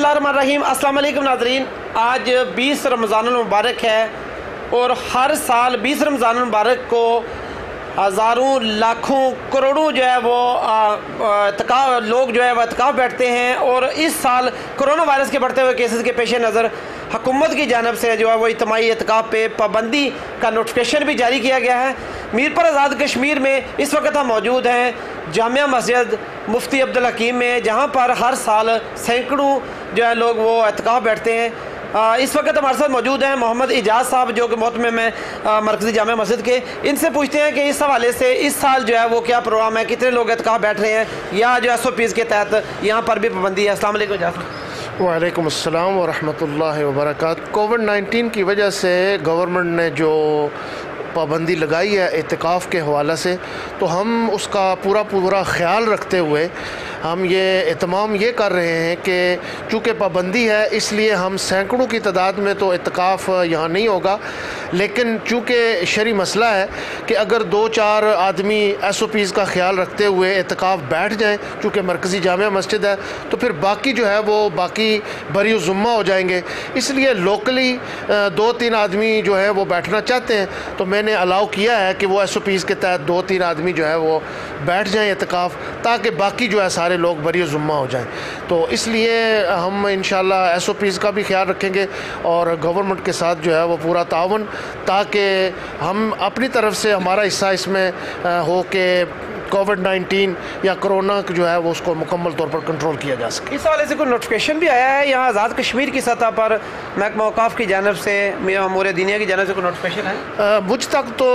बिस्मिल्लाहिर्रहमानिर्रहीम। अस्सलाम वालेकुम नाज़रीन। आज 20 रमज़ानुल मुबारक है और हर साल 20 रमज़ानुल मुबारक को हज़ारों लाखों करोड़ों जो है वो लोग जो है वह इत्काफ़ बैठते हैं। और इस साल कोरोना वायरस के बढ़ते हुए केसेस के पेश नज़र हुकूमत की जानिब से जो है वो इज्तिमाई इत्काफ़ पे पाबंदी का नोटिफिकेशन भी जारी किया गया है। मीरपुर आज़ाद कश्मीर में इस वक्त हम मौजूद हैं जामिया मस्जिद मुफ्ती अब्दुल हकीम में, जहाँ पर हर साल सैकड़ों जो है लोग वो इत्काफ़ बैठते हैं। इस वक्त हमारे साथ मौजूद हैं मोहम्मद इजाज़ साहब, जो कि मोहतमिम में मरकज़ी जामिया मस्जिद के। इनसे पूछते हैं कि इस हवाले से इस साल जो है वो क्या प्रोग्राम है, कितने लोग इत्काफ़ बैठ रहे हैं या जो SOPs के तहत यहाँ पर भी पाबंदी है। अस्सलाम वालेकुम इजाज़ साहब। वालेकुम अस्सलाम वरहमतुल्लाहि वबरकातुहू। कोविड-19 की वजह से गवर्नमेंट ने जो पाबंदी लगाई है इत्काफ़ के हवाले से, तो हम उसका पूरा ख़्याल रखते हुए हम ये एहतमाम ये कर रहे हैं कि चूँकि पाबंदी है इसलिए हम सैकड़ों की तादाद में तो इत्काफ़ यहाँ नहीं होगा, लेकिन चूँकि शरई मसला है कि अगर 2-4 आदमी SOPs का ख़्याल रखते हुए इत्काफ़ बैठ जाएँ, चूँकि मरकज़ी जामिया मस्जिद है, तो फिर बाकी जो है वो बाकी बरी ज़ुम्मा हो जाएंगे। इसलिए लोकली 2-3 आदमी जो है वो बैठना चाहते हैं, तो मैंने अलाउ किया है कि वो SOPs के तहत 2-3 आदमी जो है वो बैठ जाएँ इत्काफ़, ताकि बाकी जो है सारे लोग बरी ज़ुम्मा हो जाएं। तो इसलिए हम इंशाल्लाह SOPs का भी ख्याल रखेंगे और गवर्नमेंट के साथ जो है वो पूरा तावन, ताकि हम अपनी तरफ से हमारा हिस्सा इसमें हो कि कोविड-19 या कोरोना जो है वो उसको मुकम्मल तौर पर कंट्रोल किया जा सके। इस वाले से कोई नोटिफिकेशन भी आया है यहाँ आज़ाद कश्मीर की सतह पर, महकमा औक़ाफ़ की जानिब से, अमूर दीनिया की जानिब से कोई नोटिफिकेशन है? मुझ तक तो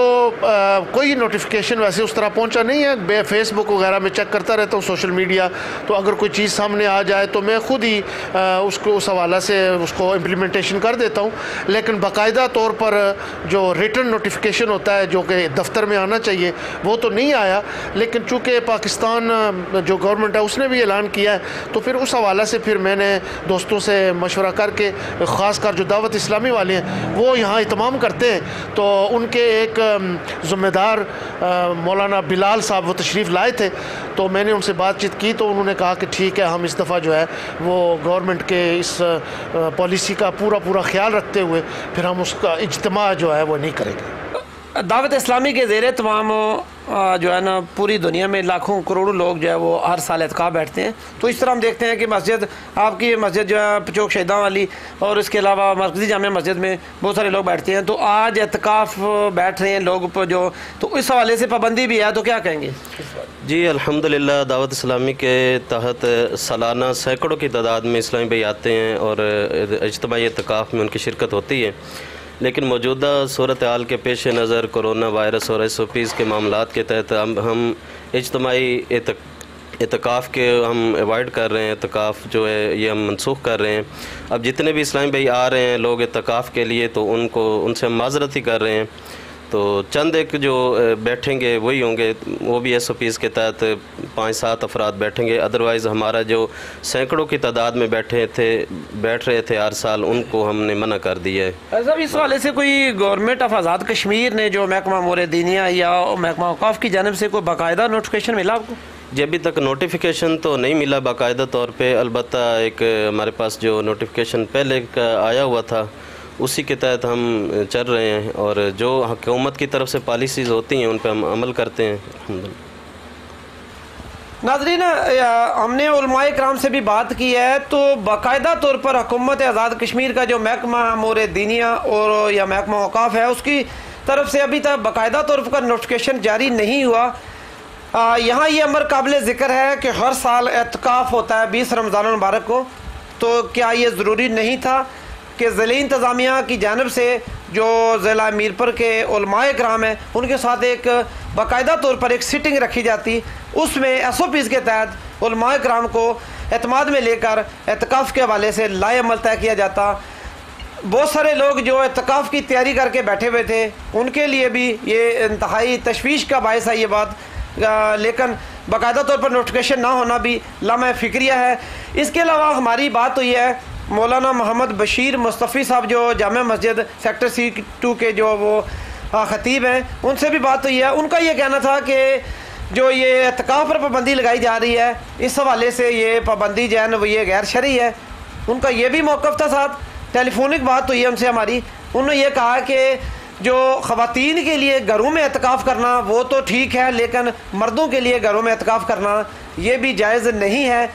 कोई नोटिफिकेशन वैसे उस तरह पहुँचा नहीं है। फेसबुक वगैरह में चेक करता रहता हूँ, सोशल मीडिया, तो अगर कोई चीज़ सामने आ जाए तो मैं ख़ुद ही उसको उस हवाला से उसको इम्प्लीमेंटेशन कर देता हूँ। लेकिन बाकायदा तौर पर जो रिटन नोटिफिकेशन होता है जो कि दफ्तर में आना चाहिए वो तो नहीं आया, लेकिन चूँकि पाकिस्तान जो गवर्नमेंट है उसने भी ऐलान किया है, तो फिर उस हवाला से फिर मैंने दोस्तों से मशवरा करके, ख़ास कर जो दावत इस्लामी वाले हैं वो यहाँ इत्माम करते हैं, तो उनके एक ज़िम्मेदार मौलाना बिलाल साहब वो तशरीफ़ लाए थे, तो मैंने उनसे बातचीत की, तो उन्होंने कहा कि ठीक है, हम इस दफ़ा जो है वो गवर्नमेंट के इस पॉलिसी का पूरा ख्याल रखते हुए फिर हम उसका इज्तिमा जो है वो नहीं करेंगे। दावत इस्लामी के ज़ेरे तमाम जो है ना पूरी दुनिया में लाखों करोड़ों लोग जो है वो हर साल इत्काफ़ बैठते हैं। तो इस तरह हम देखते हैं कि मस्जिद, आपकी मस्जिद जो है चौक शहीदां वाली, और इसके अलावा मरकज़ी जामिया मस्जिद में बहुत सारे लोग बैठते हैं। तो आज इत्काफ़ बैठ रहे हैं लोग पर जो, तो इस हवाले से पाबंदी भी है, तो क्या कहेंगे? जी अल्हम्दुलिल्लाह, दावत इस्लामी के तहत सालाना सैकड़ों की तादाद में इस्लामी भाई आते हैं और इज्तिमाई इत्काफ़ में उनकी शिरकत होती है। लेकिन मौजूदा सूरत हाल के पेश नज़र कोरोना वायरस और SOPs के मामलात के तहत हम इज्तिमाई इत्काफ़ के हम अवॉइड कर रहे हैं। इत्काफ़ जो है ये हम मनसूख कर रहे हैं। अब जितने भी इस्लामी भाई आ रहे हैं लोग इत्काफ़ के लिए, तो उनसे हम माज़रत ही कर रहे हैं। तो चंद एक जो बैठेंगे वही होंगे, वो भी SOPs के तहत 5-7 अफराद बैठेंगे। अदरवाइज़ हमारा जो सैकड़ों की तादाद में बैठ रहे थे हर साल, उनको हमने मना कर दिया है। साहब, इस वाले से कोई गवर्नमेंट ऑफ आज़ाद कश्मीर ने जो महकमा अमूर दीनिया या महकमा औक़ाफ़ की जानिब से कोई बाकायदा नोटिफिकेशन मिला आपको? जी अभी तक नोटिफिकेशन तो नहीं मिला बाकायदा तौर पे। अलबत्ता एक हमारे पास जो नोटिफिकेशन पहले का आया हुआ था उसी के तहत हम चल रहे हैं, और जो हुकूमत की तरफ से पॉलिसीज़ होती हैं उन पर हम अमल करते हैं। नाज़रीन, हमने उलमाए कराम से भी बात की है, तो बाकायदा तौर पर हुकूमत आज़ाद कश्मीर का जो महकमा अमूर दीनिया और या महकमा औक़ाफ़ है उसकी तरफ से अभी तक बाकायदा तौर पर नोटिफिकेशन जारी नहीं हुआ। यहाँ ये अमर काबिल ज़िक्र है कि हर साल इत्काफ़ होता है 20 रमज़ानुल मुबारक को, तो क्या ये ज़रूरी नहीं था कि ज़िला इंतज़ामिया की जानिब से जो ज़िला मीरपुर के उलमाए कराम हैं उनके साथ एक बाकायदा तौर पर एक सिटिंग रखी जाती, उसमें SOPs के तहत उलमाए कराम को एतमाद में लेकर इत्काफ़ के हवाले से लाए अमल तय किया जाता। बहुत सारे लोग जो इत्काफ़ की तैयारी करके बैठे हुए थे उनके लिए भी ये इंतहाई तशवीश का बायस है ये बात, लेकिन बाकायदा तौर पर नोटिफिकेशन ना होना भी लामा फ़िक्रिया है। इसके अलावा हमारी बात तो ये है, मौलाना मोहम्मद बशीर मुस्तफ़ी साहब जो जामिया मस्जिद सेक्टर C2 के जो वो ख़तीब हैं, उनसे भी बात हुई है। उनका ये कहना था कि जो ये इत्काफ़ पर पाबंदी लगाई जा रही है, इस हवाले से ये पाबंदी जो है ना वो ये गैर शरई है। उनका ये भी मौक़िफ़ था, साथ टेलीफोनिक बात हुई हमसे हमारी। उन्होंने ये कहा कि जो ख़वातीन के लिए घरों में एतकाफ़ करना वो तो ठीक है, लेकिन मर्दों के लिए घरों में एतकाफ़ करना ये भी जायज़ नहीं है।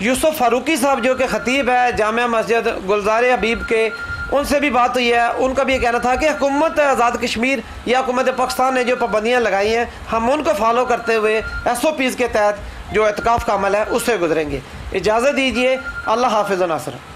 यूसुफ फ़ारूकी साहब जो कि ख़तीब है जामिया मस्जिद गुलज़ार हबीब के, उनसे भी बात हुई है। उनका भी ये कहना था कि हुकूमत आज़ाद कश्मीर या हुकूमत पाकिस्तान ने जो पाबंदियाँ लगाई हैं हम उनको फॉलो करते हुए SOPs के तहत जो एतकाफ़ का अमल है उससे गुजरेंगे। इजाज़त दीजिए। अल्लाह हाफ़िज़ व नासर।